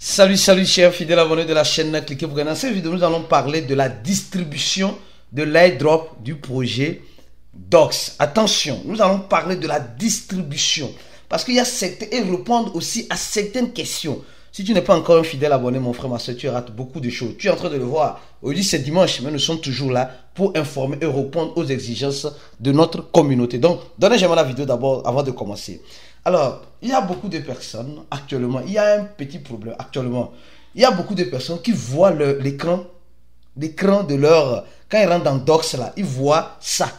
Salut chers fidèles abonnés de la chaîne, cliquez pour gagner. Dans cette vidéo, nous allons parler de la distribution de l'airdrop du projet Docs. Attention, nous allons parler de la distribution parce qu'il y a certains et répondre aussi à certaines questions. Si tu n'es pas encore un fidèle abonné, mon frère, ma soeur, tu rates beaucoup de choses. Tu es en train de le voir. Aujourd'hui, c'est dimanche, mais nous sommes toujours là pour informer et répondre aux exigences de notre communauté. Donc, donnez-moi la vidéo d'abord avant de commencer. Alors, il y a beaucoup de personnes actuellement, il y a un petit problème actuellement. Il y a beaucoup de personnes qui voient l'écran de leur... Quand ils rentrent dans Docs, là, ils voient ça.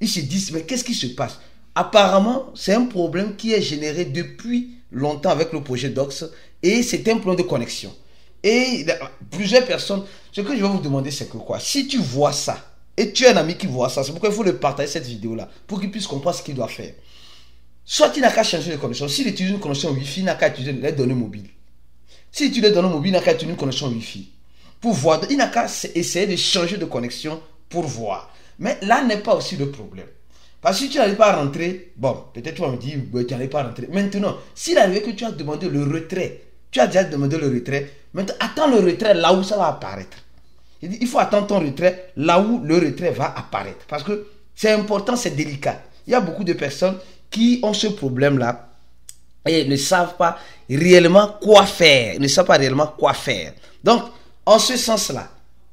Ils se disent, mais qu'est-ce qui se passe? Apparemment, c'est un problème qui est généré depuis longtemps avec le projet Docs et c'est un problème de connexion. Et plusieurs personnes, ce que je vais vous demander, c'est que quoi? Si tu vois ça, et tu as un ami qui voit ça, c'est pourquoi il faut le partager cette vidéo-là, pour qu'il puisse comprendre ce qu'il doit faire. Soit il n'a qu'à changer de connexion. S'il utilise une connexion Wi-Fi, il n'a qu'à utiliser les données mobiles. S'il utilise les données mobiles, il n'a qu'à utiliser une connexion Wi-Fi. Pour voir, il n'a qu'à essayer de changer de connexion pour voir. Mais là n'est pas aussi le problème. Parce que si tu n'arrives pas à rentrer, bon, peut-être tu vas me dire, ouais, tu n'arrives pas à rentrer. Maintenant, s'il arrive que tu as demandé le retrait, tu as déjà demandé le retrait, maintenant attends le retrait là où ça va apparaître. Il faut attendre ton retrait là où le retrait va apparaître. Parce que c'est important, c'est délicat. Il y a beaucoup de personnes qui ont ce problème-là et ne savent pas réellement quoi faire. Ils ne savent pas réellement quoi faire. Donc, en ce sens-là,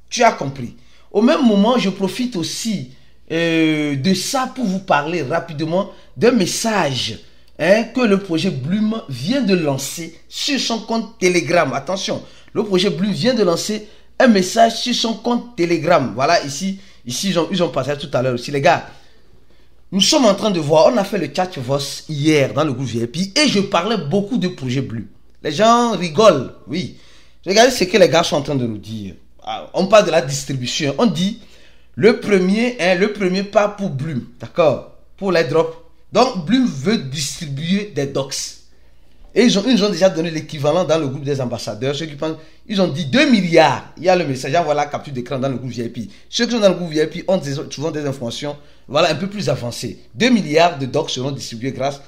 tu as compris. Au même moment, je profite aussi de ça pour vous parler rapidement d'un message que le projet Bloom vient de lancer sur son compte Telegram. Attention, le projet Bloom vient de lancer un message sur son compte Telegram. Voilà, ici ils ont passé tout à l'heure aussi. Les gars, nous sommes en train de voir, on a fait le chat voice hier dans le groupe VIP et je parlais beaucoup de projet Bloom. Les gens rigolent, oui. Regardez ce que les gars sont en train de nous dire. On parle de la distribution. On dit le premier pas pour Bloom, d'accord, pour l'airdrop. Donc Bloom veut distribuer des docs. Et ils nous ont déjà donné l'équivalent dans le groupe des ambassadeurs. Ceux qui pensent, ils ont dit 2 milliards. Il y a le message, voilà la capture d'écran dans le groupe VIP. Ceux qui sont dans le groupe VIP ont souvent des informations, voilà, un peu plus avancées. 2 milliards de docs seront distribués grâce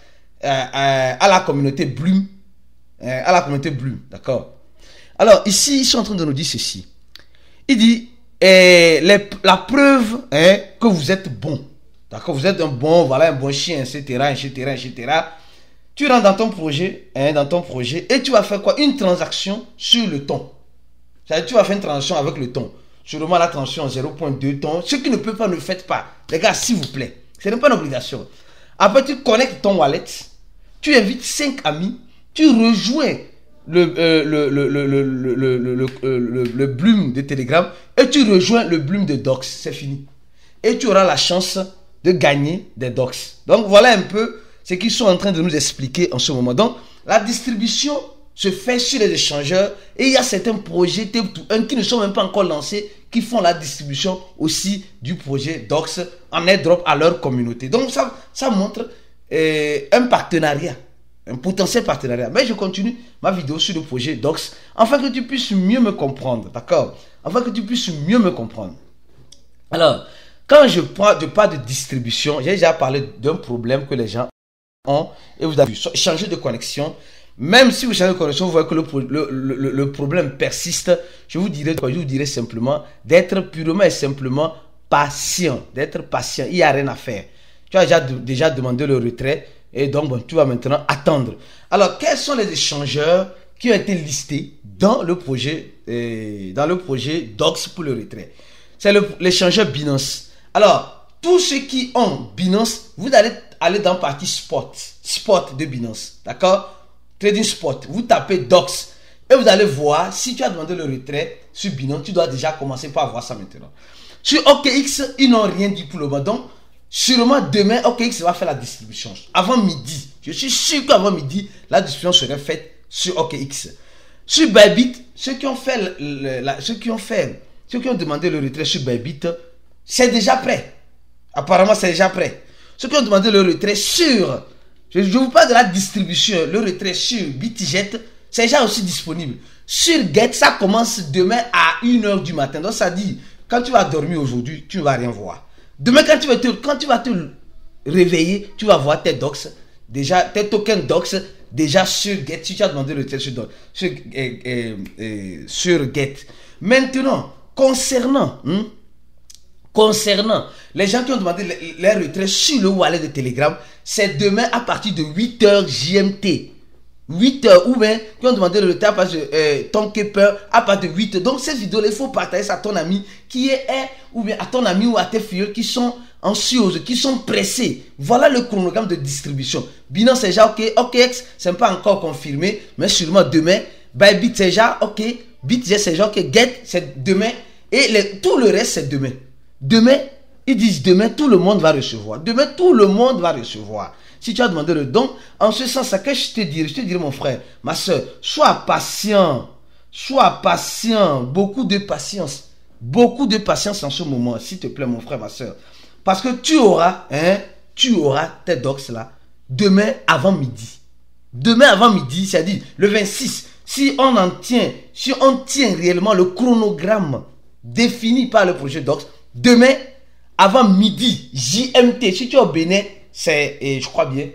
à la communauté Bloom. À la communauté Bloom, d'accord. Alors ici, ils sont en train de nous dire ceci. Il dit, la preuve que vous êtes bon. D'accord, vous êtes un bon chien, etc. Tu rentres dans ton projet, et tu vas faire quoi? Une transaction sur le ton. C'est-à-dire, tu vas faire une transaction avec le ton. Sûrement la transaction 0.2 ton. Ceux qui ne peuvent pas, ne le faites pas. Les gars, s'il vous plaît. Ce n'est pas une obligation. Après, tu connectes ton wallet. Tu invites 5 amis. Tu rejoins le Bloom de Telegram. Et tu rejoins le Bloom de Docs. C'est fini. Et tu auras la chance de gagner des docs. Donc, voilà un peu ce qu'ils sont en train de nous expliquer en ce moment. Donc, la distribution se fait sur les échangeurs et il y a certains projets T2 qui ne sont même pas encore lancés qui font la distribution aussi du projet Docs en airdrop à leur communauté. Donc, ça montre un partenariat, un potentiel partenariat. Mais je continue ma vidéo sur le projet Docs afin que tu puisses mieux me comprendre. D'accord? Afin que tu puisses mieux me comprendre. Alors, quand je parle de distribution, j'ai déjà parlé d'un problème que les gens ont et vous avez changé de connexion. Même si vous changez de connexion, vous voyez que le problème persiste. Je vous dirais simplement d'être purement et simplement patient. D'être patient. Il n'y a rien à faire. Tu as déjà demandé le retrait et donc bon, tu vas maintenant attendre. Alors, quels sont les échangeurs qui ont été listés dans le projet Docs pour le retrait? C'est l'échangeur Binance. Alors, tous ceux qui ont Binance, vous allez aller dans la partie spot de Binance, d'accord? Trading spot, vous tapez Docs et vous allez voir si tu as demandé le retrait sur Binance, tu dois déjà commencer par voir ça maintenant. Sur OKX, ils n'ont rien dit pour le moment, donc sûrement demain, OKX va faire la distribution. Avant midi, je suis sûr qu'avant midi, la distribution serait faite sur OKX. Sur Bybit, ceux qui ont demandé le retrait sur Bybit, c'est déjà prêt. Apparemment, c'est déjà prêt. Ceux qui ont demandé le retrait sur... Je vous parle de la distribution. Le retrait sur Bitget, c'est déjà aussi disponible. Sur Get, ça commence demain à 1h du matin. Donc, ça dit, quand tu vas dormir aujourd'hui, tu ne vas rien voir. Demain, quand tu vas te réveiller, tu vas voir tes docs. Déjà, tes tokens docs déjà sur Get. Si tu as demandé le retrait sur Get. Maintenant, concernant les gens qui ont demandé les retraits sur le wallet de Telegram, c'est demain à partir de 8h GMT. 8h, ou bien qui ont demandé le retrait à partir de ton keeper à partir de 8h. Donc cette vidéo, il faut partager ça à ton ami qui est, ou bien à ton ami ou à tes filles qui sont anxieuses, qui sont pressées. Voilà le chronogramme de distribution. Binance c'est déjà ok, OKX c'est pas encore confirmé, mais sûrement demain. Bybit c'est déjà ok, BitGet c'est déjà ok, Get c'est demain, et tout le reste c'est demain. Demain, ils disent demain tout le monde va recevoir. Demain tout le monde va recevoir. Si tu as demandé le don, en ce sens, que je te dirais mon frère, ma soeur, sois patient, beaucoup de patience en ce moment, s'il te plaît mon frère, ma soeur, parce que tu auras tes docs là, demain avant midi, c'est-à-dire le 26, si on tient réellement le chronogramme défini par le projet docs, demain avant midi, JMT, si tu es au Bénin, c'est, je crois bien,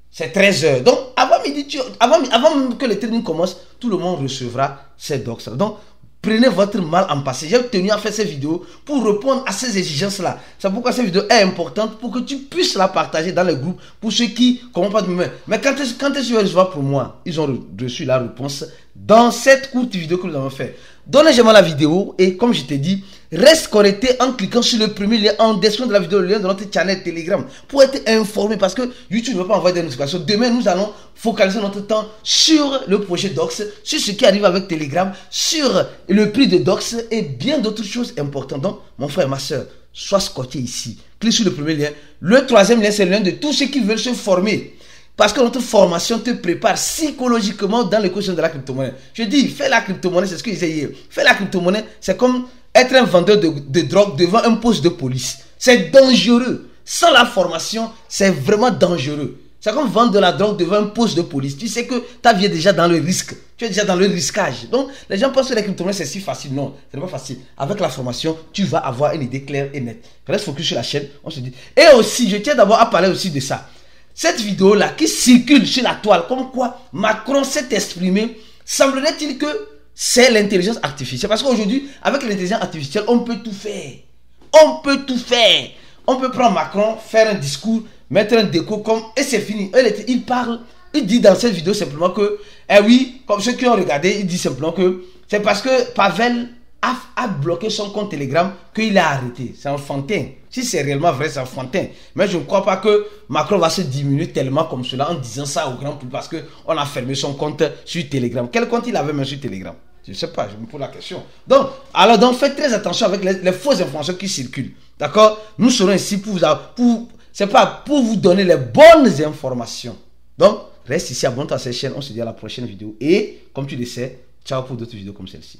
c'est 13h. Donc, avant midi, avant même que le training commence, tout le monde recevra ces docs. Donc, prenez votre mal en passé. J'ai tenu à faire cette vidéo pour répondre à ces exigences-là. C'est pourquoi cette vidéo est importante, pour que tu puisses la partager dans les groupes, pour ceux qui ne comprennent pas de même. Mais quand est-ce que tu vas recevoir pour moi, ils ont reçu la réponse dans cette courte vidéo que nous avons fait. Donnez-moi la vidéo et comme je t'ai dit, reste connecté en cliquant sur le premier lien en description de la vidéo, le lien de notre channel Telegram, pour être informé, parce que YouTube ne va pas envoyer des notifications. Demain, nous allons focaliser notre temps sur le projet Docs, sur ce qui arrive avec Telegram, sur le prix de Docs et bien d'autres choses importantes. Donc, mon frère, ma soeur, sois scotché ici. Clique sur le premier lien. Le troisième lien, c'est le lien de tous ceux qui veulent se former. Parce que notre formation te prépare psychologiquement dans l'équation de la crypto-monnaie. Je dis, fais la crypto-monnaie, c'est ce que je disais hier. Fais la crypto-monnaie, c'est comme être un vendeur de drogue devant un poste de police. C'est dangereux. Sans la formation, c'est vraiment dangereux. C'est comme vendre de la drogue devant un poste de police. Tu sais que ta vie est déjà dans le risque. Tu es déjà dans le risquage. Donc, les gens pensent que la crypto-monnaie, c'est si facile. Non, ce n'est pas facile. Avec la formation, tu vas avoir une idée claire et nette. Reste focus sur la chaîne, on se dit. Et aussi, je tiens d'abord à parler aussi de ça. Cette vidéo-là qui circule sur la toile, comme quoi Macron s'est exprimé, semblerait-il que c'est l'intelligence artificielle. Parce qu'aujourd'hui, avec l'intelligence artificielle, on peut tout faire. On peut tout faire. On peut prendre Macron, faire un discours, mettre un déco comme... Et c'est fini. Il parle, il dit dans cette vidéo simplement que... oui, comme ceux qui ont regardé, il dit simplement que... C'est parce que Pavel a bloqué son compte Telegram qu'il a arrêté. C'est enfantin. Si c'est réellement vrai, c'est enfantin. Mais je ne crois pas que Macron va se diminuer tellement comme cela en disant ça au grand public parce qu'on a fermé son compte sur Telegram. Quel compte il avait même sur Telegram? Je ne sais pas, je me pose la question. Donc faites très attention avec les fausses informations qui circulent. D'accord? Nous serons ici pour vous donner les bonnes informations. Donc, reste ici, abonne-toi à cette chaîne. On se dit à la prochaine vidéo. Et, comme tu le sais, ciao pour d'autres vidéos comme celle-ci.